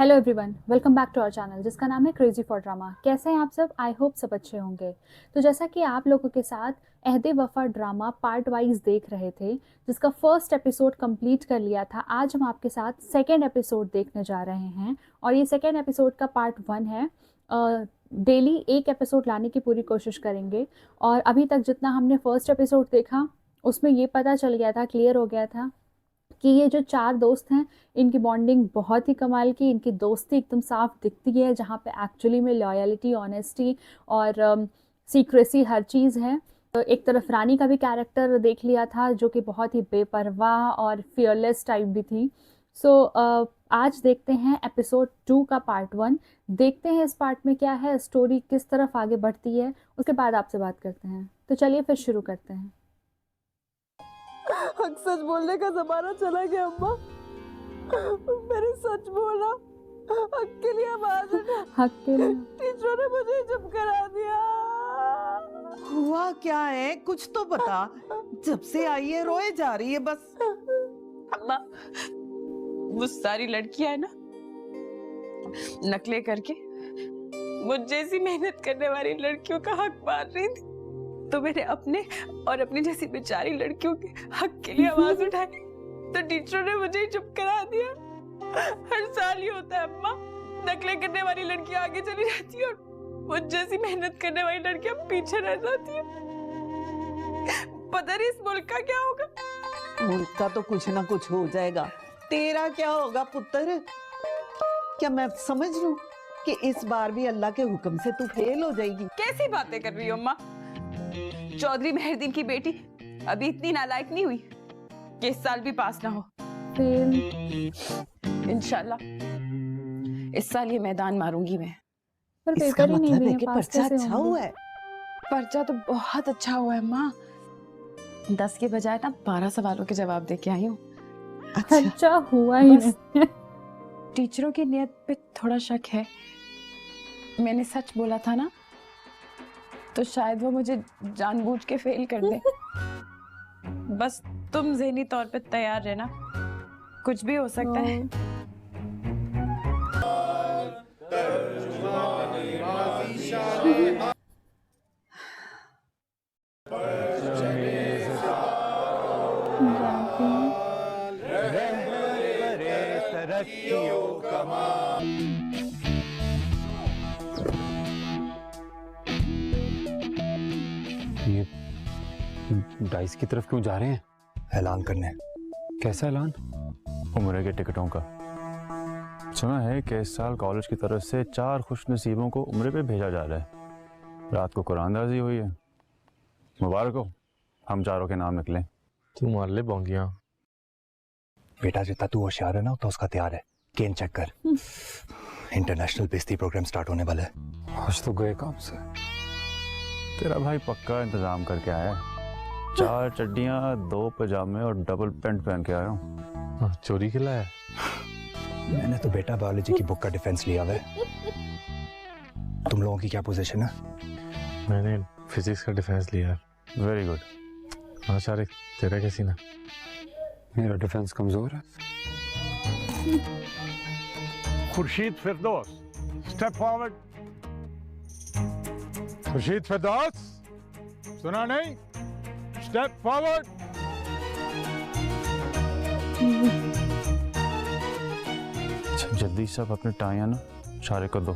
Hello everyone, welcome back to our channel जिसका नाम है क्रेजी फॉर ड्रामा। कैसे हैं आप सब? आई होप सब अच्छे होंगे। तो जैसा कि आप लोगों के साथ अहदे वफा ड्रामा पार्ट वाइज देख रहे थे, जिसका फर्स्ट एपिसोड कंप्लीट कर लिया था, आज हम आपके साथ सेकेंड एपिसोड देखने जा रहे हैं। और ये सेकेंड एपिसोड का पार्ट 1 है। डेली एक एपिसोड लाने की पूरी कोशिश करेंगे। और अभी तक जितना हमने फर्स्ट एपिसोड देखा उसमें ये पता चल गया था, क्लियर हो गया था कि ये जो चार दोस्त हैं इनकी बॉन्डिंग बहुत ही कमाल की, इनकी दोस्ती एकदम साफ दिखती है, जहाँ पे एक्चुअली में लॉयल्टी, ऑनेस्टी और सीक्रेसी हर चीज़ है। तो एक तरफ रानी का भी कैरेक्टर देख लिया था जो कि बहुत ही बेपरवाह और फियरलेस टाइप भी थी। आज देखते हैं एपिसोड 2 का पार्ट 1। देखते हैं इस पार्ट में क्या है, स्टोरी किस तरफ आगे बढ़ती है, उसके बाद आपसे बात करते हैं। तो चलिए फिर शुरू करते हैं। हक सच बोलने का जमाना चला गया अम्मा। मैंने सच बोला, हक के लिए आवाज उठा। हक के लिए टीचरों ने मुझे चुप करा दिया। हुआ क्या है, कुछ तो बता। जब से आई है रोए जा रही है बस। अम्मा, वो सारी लड़कियां है ना, नकले करके मुझ जैसी मेहनत करने वाली लड़कियों का हक मार रही थी, तो मैंने अपने और अपनी जैसी बेचारी लड़कियों के हक के लिए आवाज उठाई, तो टीचरों ने मुझे ही चुप करा दिया। हर साल ही होता है अम्मा, नकलें करने वाली लड़कियां आगे चली जाती है और मुझ जैसी मेहनत करने वाली लड़कियां पीछे रह जाती है। पता नहीं इस मुल्क का क्या होगा। मुल्क का तो कुछ ना कुछ हो जाएगा, तेरा क्या होगा पुत्र? क्या मैं समझ लूं कि इस बार भी अल्लाह के हुक्म से तू फेल हो जाएगी? कैसी बातें कर रही हो अम्मा? चौधरी मेहरदीन की बेटी अभी इतनी नालायक नहीं हुई कि इस साल भी पास ना हो। इंशाल्लाह इस साल ये मैदान मारूंगी मैं। पर इसका पेपर ही नहीं मतलब दिए, है कि पास पर्चा कैसे अच्छा होंगे? हुआ है। पर्चा तो बहुत अच्छा हुआ है माँ। 10 के बजाय ना 12 सवालों के जवाब दे के आई हूँ। अच्छा हुआ ही बस। नहीं। टीचरों की नियत पे थोड़ा शक है। मैंने सच बोला था ना, तो शायद वो मुझे जानबूझ के फेल कर दे। बस तुम ज़हनी तौर पे तैयार रहना, कुछ भी हो सकता है। ये डाइस की तरफ क्यों जा रहे हैं? ऐलान करने। कैसा ऐलान? उम्र के टिकटों का। सुना है कि इस साल कॉलेज की तरफ से 4 खुशनसीबों को उम्रे पे भेजा जा रहा है। रात को कुरानदाजी हुई है। मुबारक हो, हम चारों के नाम निकले। तू मार ले बोंगियां। बेटा जितना तू होशियार है ना उतना उसका तैयार है। गेम चेक कर। इंटरनेशनल बेइज्जती प्रोग्राम स्टार्ट होने वाला है। आज तो गए काम से। तेरा भाई पक्का इंतजाम करके आया है। 4 चड्डियां, 2 पजामे और डबल पैंट पहन के आया हूँ। चोरी के लाया? मैंने तो बेटा बायोलॉजी की बुक का डिफेंस लिया हुआ है। तुम लोगों की क्या पोजीशन है? मैंने फिजिक्स का डिफेंस लिया है। Very good. हाँ शारिक, तेरा कैसी ना? मेरा डिफेंस कमजोर है। खुर्शीद फिरदौस, स्टेप फॉरवर्ड। खुर्शीद फिरदौस, सुना नहीं? Step forward. जल्दी सब अपने टाइयां ना शारिक को दो,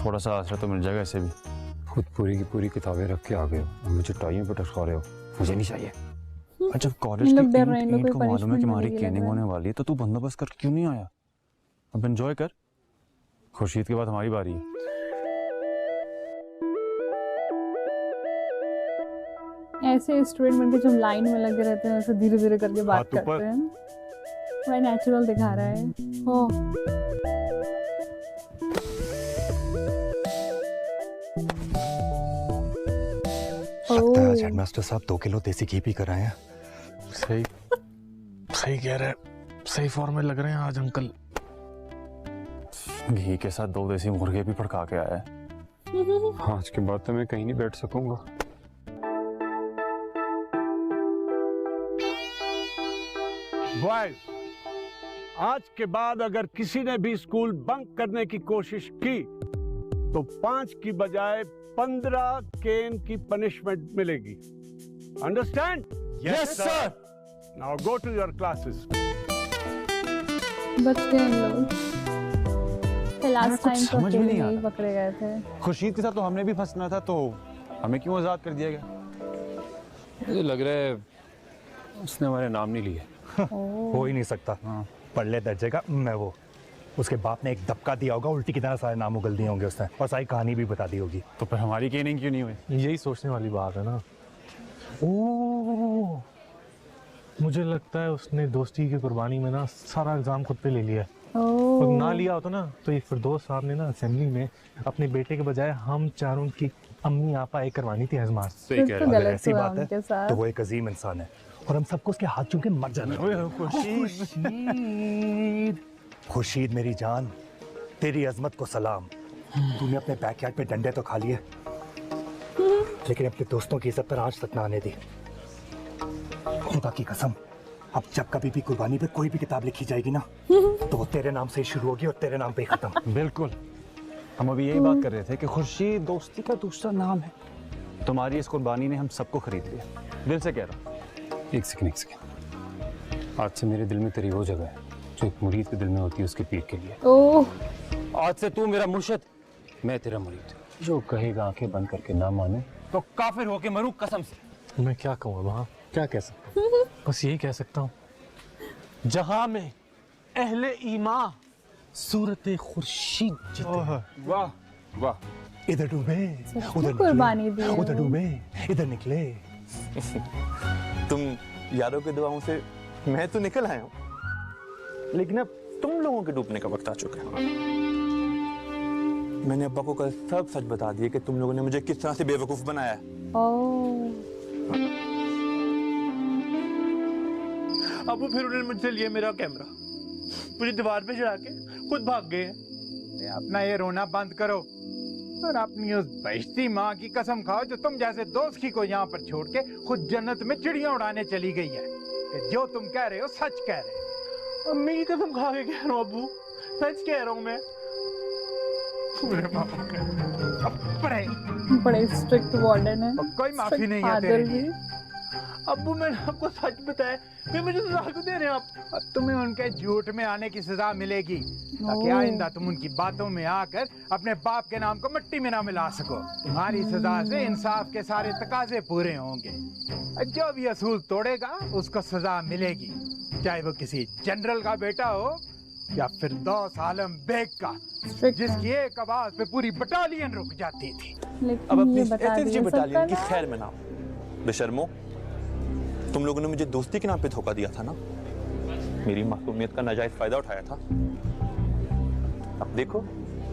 थोड़ा सा आसरा तो मिल जाएगा इसे भी। खुद पूरी की पूरी किताबें रख के आ गए हो और मुझे टाइयों पर टकरा रहे हो। मुझे नहीं चाहिए। और जब कॉलेज लोग डर रहे हैं, की लोग ईंट कोई को मालूम है कि punishment हमारी मिलेगी, लग केनिंग रहा है। होने वाली है, तो तू बंदोबस्त कर क्यों नहीं आया? अब एंजॉय कर। खुर्शीद के बाद हमारी बारी है। ऐसे स्टूडेंट बनके जो लाइन में लगे रहते हैं, ऐसे धीरे धीरे करके बात हाथ ऊपर। करते हैं। बड़ा नेचुरल दिखा रहा है। हो लगता है आज हेडमास्टर साहब 2 किलो देसी घी पी कर आए हैं। सही सही कह रहे हैं, सही फॉर्म में लग रहे हैं आज अंकल। घी के साथ 2 देसी मुर्गे भी पड़का के आया है। आज के बाद तो मैं कहीं नहीं बैठ सकूंगा। बॉयज, आज के बाद अगर किसी ने भी स्कूल बंक करने की कोशिश की तो 5 की बजाय 15 केन की पनिशमेंट मिलेगी। Understand? Yes sir. Now go to your classes. बच गए हम लोग। लास्ट टाइम तो समझ में नहीं अकेले आ ही रहा। पकड़े गए थे। खुर्शीद के साथ तो हमने भी फंसना था, तो हमें क्यों आज़ाद कर दिया गया? मुझे लग रहा है उसने हमारे नाम नहीं लिए। हो ही नहीं सकता। पढ़ले दर्जे का मैं वो उसके बाप ने एक दबका दिया होगा, उल्टी की तरह सारे नाम उगल दिए होंगे उसने, और सारी कहानी भी बता दी होगी। तो फिर हमारी केनिंग क्यों नहीं हुई? यही सोचने वाली बात है ना। ओह, मुझे लगता है उसने दोस्ती की कुर्बानी में ना सारा इल्जाम खुद पे ले लिया है। और ना लिया होता ना तो ये फिरदौस साहब ने ना असेंबली में अपने बेटे के बजाय हम चारों की अम्मी आपा एक करवानी थी हजमार। सही कह तो रहा है। गलत ऐसी हुआ बात है उनके साथ। तो वो एक अजीम इंसान है और हम सबको उसके हाथ चूम के मर जाना चाहिए। खुर्शीद मेरी जान, तेरी अजमत को सलाम। तूने अपने बैकयार्ड पे डंडे तो खा लिए, लेकिन अपने दोस्तों की इज्जत पर आज तक ना आने दी। खुदा की कसम, अब जब कभी भी कुर्बानी पे कोई भी किताब लिखी जाएगी ना तो वो तेरे नाम से ही शुरू होगी और तेरे नाम पे ही खत्म। बिल्कुल, हम अभी यही बात कर रहे थे कि खुर्शीद दोस्ती का दूसरा नाम है। तुम्हारी इस कुर्बानी ने हम सबको खरीद लिया, दिल से कह रहा हूँ। एक सेकंड। आज से मेरे दिल में तेरी वो जगह है जो एक मुरीद के दिल में होती है उसकी पीर के लिए। ओह आज से तू मेरा मुर्शिद, मैं तेरा मुरीद। जो कहेगा आंखें बंद करके ना मानू तो काफिर होके मरूं कसम से। मैं क्या कहूँ वहाँ, क्या कह सकता हूँ? बस यही कह सकता हूँ, जहाँ में अहले ईमान सूरत खुर्शीद जिते। वाह वाह। इधर डूबे सच उधर में कुर्बानी दी निकले, है उधर वो। डूबे इधर निकले। तुम यारों के दुआओं से मैं तो निकल आया हूँ, लेकिन अब तुम लोगों के डूबने का वक्त आ चुका है। मैंने अब्बा को कल सब सच बता दिया कि तुम लोगों ने मुझे किस तरह से बेवकूफ बनाया है। ओह अब फिर उन्होंने मुझसे लिया मेरा कैमरा, मुझे दीवार पे चढ़ा के खुद भाग गए हैं। अपना ये रोना बंद करो और अपनी उस बेइज्जती माँ की कसम खाओ जो तुम जैसे दोस्त की को यहाँ पर छोड़ के खुद जन्नत में चिड़िया उड़ाने चली गई है। कि जो तुम कह रहे हो सच कह रहे हो। अम्मी की कसम खा के कह रहा हूँ अब्बू, सच कह रहा हूँ मैं। पूरे पापा पढ़े बड़े स्ट्रिक्ट वार्डन है। कोई माफी strict नहीं है फादर तेरी। भी। अब्बू मैंने आपको सच बताया, फिर मुझे सजा क्यों दे रहे हैं आप? अब तुम्हें उनके झूठ में आने की सजा मिलेगी ताकि ओह। आइंदा तुम उनकी बातों में आकर अपने बाप के नाम को मिट्टी में ना मिला सको। तुम्हारी सजा से इंसाफ के सारे तकाजे पूरे होंगे। जो भी असूल तोड़ेगा उसको सजा मिलेगी, चाहे वो किसी जनरल का बेटा हो या फिरदौस आलम बेग का, Strict जिसकी एक आवाज पे पूरी बटालियन रुक जाती थी। अब लेकिन अपनी ये बता एथनिसिटी दिया बटालियन की सबका खैर में नाम। बेशर्मो, तुम लोगों ने मुझे दोस्ती के नाम पे धोखा दिया था ना, मेरी मासूमियत का नाजायज फायदा उठाया था। अब देखो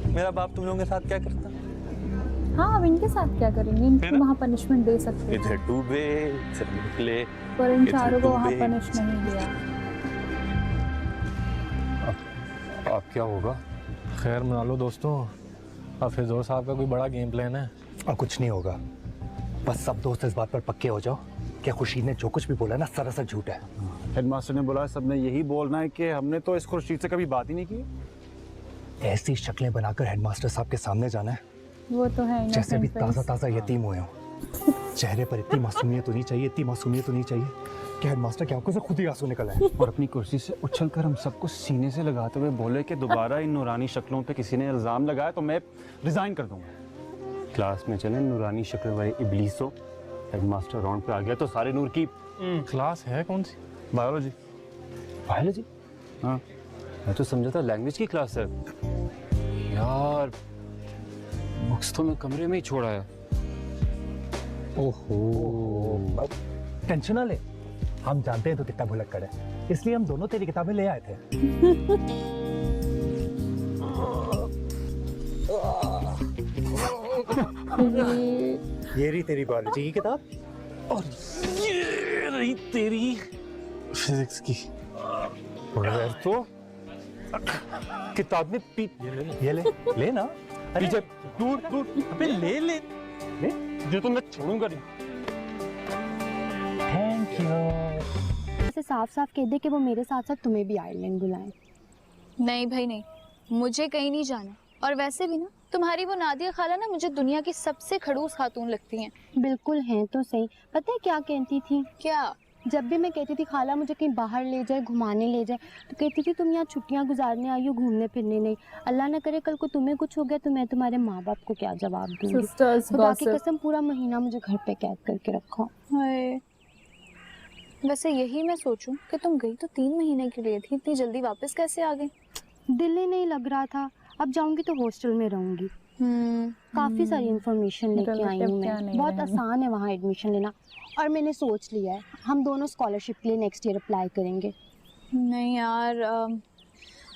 मेरा बाप तुम लोगों के साथ क्या करता। हाँ, अब इनके साथ क्या करेंगे? इनको वहाँ पनिशमेंट दे सकते इधर हैं, डूबे इधर निकले। पर इन इधर चारों को वहाँ डूबे। पनिश नहीं दिया। अब क्या होगा? खैर मना लो दोस्तों, अब फिरदौस साहब का कोई बड़ा गेम प्लान है। और कुछ नहीं होगा, बस सब दोस्त इस बात पर पक्के हो जाओ कि खुर्शीद ने जो कुछ भी बोला ना सरासर झूठ है। हेडमास्टर ने बोला सबने यही बोलना है कि हमने तो इस खुर्शीद से कभी बात ही नहीं की। ऐसी शक्लें बनाकर हेडमास्टर साहब के सामने जाना है वो तो है जैसे भी innocent ताज़ा face। ताज़ा यतीम हुए हो। चेहरे पर इतनी मासूमियत होनी चाहिए, इतनी मासूमियत होनी चाहिए कि हेडमास्टर की आंखों से खुद ही आंसू निकल आए। और अपनी कुर्सी से उछलकर हम सबको सीने से लगाते हुए बोले कि दोबारा इन नूरानी शक्लों पे किसी ने इल्ज़ाम लगाया तो मैं रिज़ाइन कर दूंगा। क्लास में चले नूरानी शक्ल वाले इब्लीसो। हेडमास्टर राउंड पे आ गया तो सारे नूर की क्लास है कौन सी? बायोलॉजी। बायोलॉजी? हाँ, मैं तो समझा था लैंग्वेज की क्लास है। यार बुक्स तो मैं कमरे में ही छोड़ आया। ओहो, टेंशन ना ले, हम जानते हैं तो कितना भुलक्कड़ है, इसलिए हम दोनों तेरी किताबें ले आए थे। ये रही तेरी बायोलॉजी की किताब और ये रही तेरी फिजिक्स की। यार तो किताब में ये ले ना। पीछे दूर दूर अबे ले ले ले। जो तो मैं छोड़ूंगा नहीं। Thank you. ऐसे साफ साफ कह दे कि वो मेरे साथ साथ तुम्हें भी आयरलैंड बुलाएं। नहीं भाई नहीं, मुझे कहीं नहीं जाना। और वैसे भी ना तुम्हारी वो नादिया खाला ना मुझे दुनिया की सबसे खड़ूस खातून लगती हैं। बिल्कुल हैं तो सही। पता है क्या कहती थी? क्या? जब भी मैं कहती थी खाला मुझे कहीं बाहर ले जाए, घुमाने ले जाए, तो कहती थी तुम यहाँ छुट्टियाँ गुजारने आई हो, घूमने फिरने नहीं। अल्लाह ना करे कल को तुम्हें कुछ हो गया तो मैं तुम्हारे माँ बाप को क्या जवाब दूंगी। सिस्टर्स खुदा की गॉसिप। कसम पूरा महीना मुझे घर पे कैद करके रखा। हाय, वैसे यही मैं सोचूं कि तुम गई तो 3 महीने के लिए थी, इतनी जल्दी वापस कैसे आ गई? दिल ही नहीं लग रहा था। अब जाऊंगी तो हॉस्टल में रहूंगी। काफी सारी इंफॉर्मेशन लेके आई हूँ मैं। बहुत आसान है वहाँ एडमिशन लेना। और मैंने सोच लिया है हम दोनों स्कॉलरशिप के लिए नेक्स्ट ईयर अप्लाई करेंगे। नहीं यार,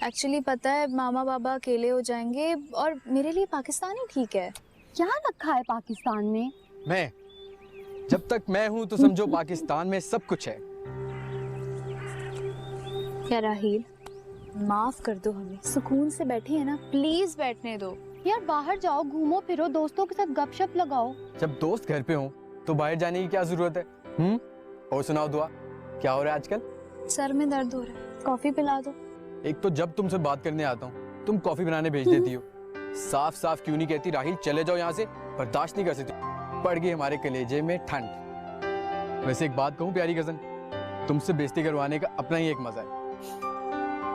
एक्चुअली पता है मामा बाबा अकेले हो जाएंगे और मेरे लिए पाकिस्तान ही ठीक है। क्या रखा है पाकिस्तान में? मैं जब तक मैं हूं तो समझो पाकिस्तान में सब कुछ है। क्या राहील, माफ कर दो हमें, सुकून से बैठी है ना, प्लीज बैठने दो। यार बाहर जाओ, घूमो फिरो, दोस्तों के साथ गपशप लगाओ। जब दोस्त घर पे हों तो बाहर जाने की क्या जरूरत है? और सुनाओ दुआ, क्या हो रहा है आजकल? सर में दर्द हो रहा है, कॉफी पिला दो। एक तो जब तुमसे बात करने आता हूँ तुम कॉफी बनाने भेज देती हो। साफ साफ क्यों नहीं कहती राहील चले जाओ यहाँ से, बर्दाश्त नहीं कर सकती। पड़ गई हमारे कलेजे में ठंड। वैसे एक बात कहूँ प्यारी कजन, तुमसे बेइज्जती करवाने का अपना ही एक मजा है।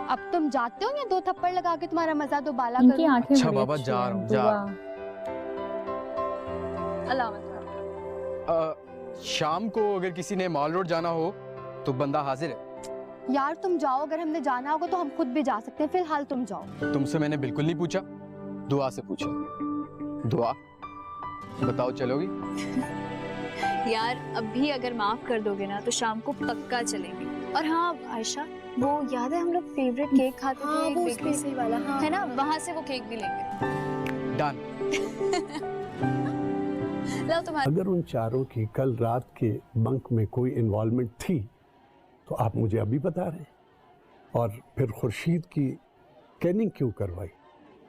अब तुम जाते हो या 2 थप्पड़ लगा के तुम्हारा मजा तो बाला इनकी करूं? आंखें अच्छा बड़ी बाबा, अच्छी जा हैं, रहा हूँ, जा। दुआ। अलामत। शाम को अगर किसी ने मॉल रोड जाना हो तो बंदा हाजिर है। यार तुम जाओ, अगर हमने जाना होगा तो हम खुद भी जा सकते हैं। फिलहाल तुम जाओ। तुमसे मैंने बिल्कुल नहीं पूछा, दुआ से पूछा। दुआ बताओ चलोगी? यार अभी अगर माफ कर दोगे ना तो शाम को पक्का चलेंगे। और हाँ आयशा, वो याद है हम लोग फेवरेट केक खाते थे हाँ, एक वो बेकरी से, वाला, हाँ। है ना, वहाँ से वो केक भी लेंगे। डन। लो तुम्हारा। अगर उन चारों की कल रात के बंक में कोई इन्वॉल्वमेंट थी तो आप मुझे अभी बता रहे हैं, और फिर खुर्शीद की कैनिंग क्यों करवाई?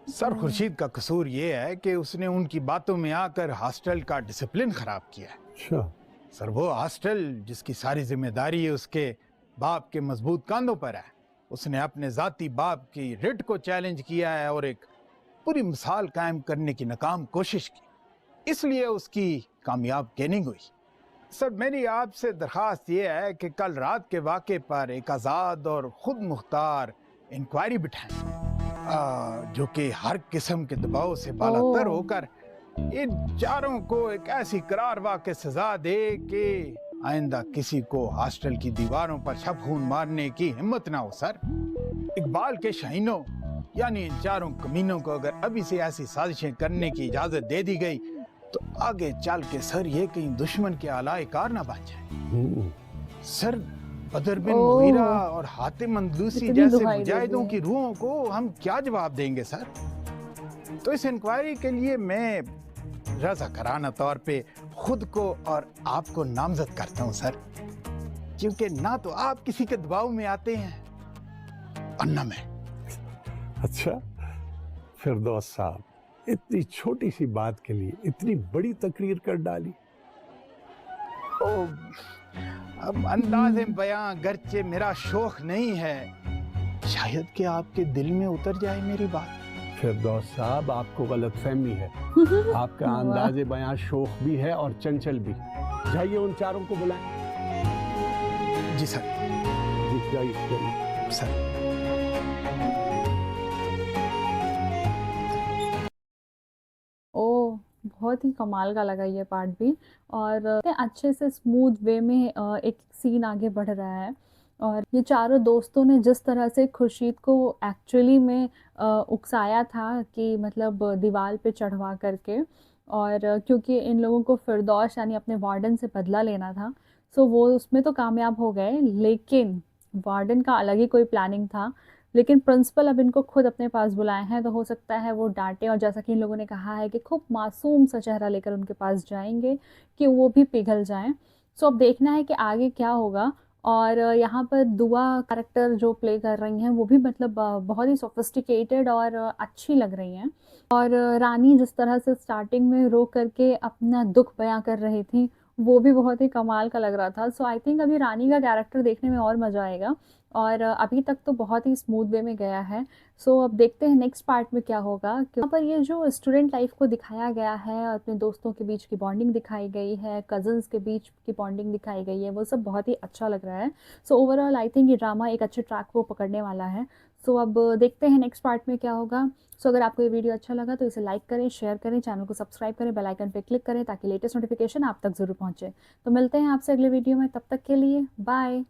सर खुर्शीद का कसूर ये है कि उसने उनकी बातों में आकर हॉस्टल का डिसिप्लिन खराब किया है। अच्छा। सर वो हॉस्टल जिसकी सारी जिम्मेदारी है उसके बाप के मजबूत कांधों पर है, उसने अपने जाती बाप की रिट को चैलेंज किया है और एक पूरी मिसाल कायम करने की नाकाम कोशिश की, इसलिए उसकी कामयाब गेनिंग हुई। सर मेरी आपसे दरख्वास्त ये है कि कल रात के वाक़े पर एक आज़ाद और खुद मुख्तार इंक्वायरी बिठाएं, जो कि हर किस्म के दबाव से बालातर होकर इन चारों को एक ऐसी करार वाक़ई सजा दे कि आइंदा किसी को हॉस्टल की दीवारों पर छपखून मारने की हिम्मत ना हो। सर इकबाल के शाहीनों यानी इन चारों कमीनों को अगर अभी से ऐसी साजिशें करने की इजाजत दे दी गई तो आगे चल के सर ये कहीं दुश्मन के आलाए कार ना बन जाए। सर बदर बिन मुगीरा और हातिम अंदलूसी इतनी जैसे दुहाई दे मुजाहिदों दी। की रूहों को हम क्या जवाब देंगे सर? तो इस इंक्वायरी के लिए मैं रज़ाकाराना तौर पे खुद को और आपको नामजद करता हूँ सर, क्योंकि ना तो आप किसी के दबाव में आते हैं और ना मैं। अच्छा फिरदौस साहब, इतनी छोटी सी बात के लिए इतनी बड़ी तकरीर कर डाली। अब अंदाज़े बयां गर्चे मेरा शौक नहीं है, शायद कि आपके दिल में उतर जाए मेरी बात। फिरदौस साहब आपको गलतफहमी है। आपका अंदाजे बयां शोख भी है और चंचल भी। जाइए उन चारों को बुलाएं। जी सर। जी जाइए सर। ओह, बहुत ही कमाल का लगा ये पार्ट भी। और अच्छे से स्मूथ वे में एक सीन आगे बढ़ रहा है। और ये चारों दोस्तों ने जिस तरह से खुर्शीद को एक्चुअली में उकसाया था कि मतलब दीवार पे चढ़वा करके, और क्योंकि इन लोगों को फिरदौस यानी अपने वार्डन से बदला लेना था, सो वो उसमें तो कामयाब हो गए, लेकिन वार्डन का अलग ही कोई प्लानिंग था। लेकिन प्रिंसिपल अब इनको खुद अपने पास बुलाए हैं, तो हो सकता है वो डांटे, और जैसा कि इन लोगों ने कहा है कि खूब मासूम सा चेहरा लेकर उनके पास जाएंगे कि वो भी पिघल जाएं। सो अब देखना है कि आगे क्या होगा। और यहाँ पर दुआ कैरेक्टर जो प्ले कर रही हैं वो भी मतलब बहुत ही सोफिस्टिकेटेड और अच्छी लग रही हैं। और रानी जिस तरह से स्टार्टिंग में रो करके अपना दुख बयां कर रही थी, वो भी बहुत ही कमाल का लग रहा था। सो आई थिंक अभी रानी का कैरेक्टर देखने में और मज़ा आएगा, और अभी तक तो बहुत ही स्मूथ वे में गया है। सो अब देखते हैं नेक्स्ट पार्ट में क्या होगा। यहाँ पर ये जो स्टूडेंट लाइफ को दिखाया गया है, अपने दोस्तों के बीच की बॉन्डिंग दिखाई गई है, कज़न्स के बीच की बॉन्डिंग दिखाई गई है, वो सब बहुत ही अच्छा लग रहा है। सो ओवरऑल आई थिंक ये ड्रामा एक अच्छे ट्रैक को पकड़ने वाला है। सो अब देखते हैं नेक्स्ट पार्ट में क्या होगा। सो अगर आपको ये वीडियो अच्छा लगा तो इसे लाइक करें, शेयर करें, चैनल को सब्सक्राइब करें, बेल आइकन पे क्लिक करें ताकि लेटेस्ट नोटिफिकेशन आप तक ज़रूर पहुंचे। तो मिलते हैं आपसे अगले वीडियो में, तब तक के लिए बाय।